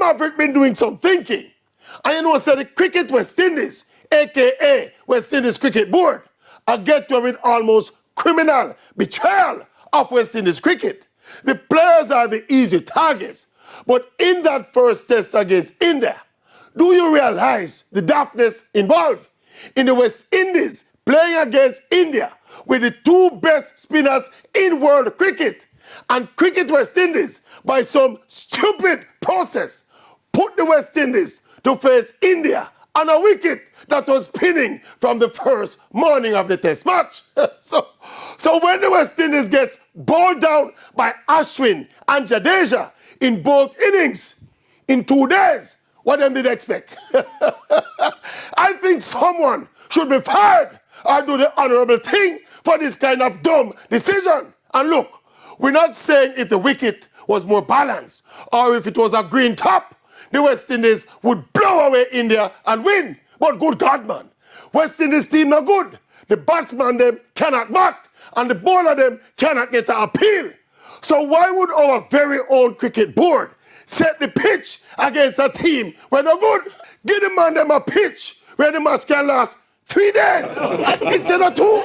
Maverick been doing some thinking. And you know, said the Cricket West Indies, a.k.a. West Indies Cricket Board, are get to with almost criminal betrayal of West Indies cricket. The players are the easy targets. But in that first test against India, do you realize the daftness involved in the West Indies playing against India with the two best spinners in world cricket? And Cricket West Indies, by some stupid process, put the West Indies to face India on a wicket that was spinning from the first morning of the test match. So when the West Indies gets bowled down by Ashwin and Jadeja in both innings in 2 days, what them did expect? I think someone should be fired or do the honorable thing for this kind of dumb decision. And look, we're not saying if the wicket was more balanced or if it was a green top, the West Indies would blow away India and win. But good God, man, West Indies team not good. The batsman them cannot bat and the bowler them cannot get an appeal. So why would our very own cricket board set the pitch against a team where they're good? Give the man them a pitch where the match can last 3 days instead of 2.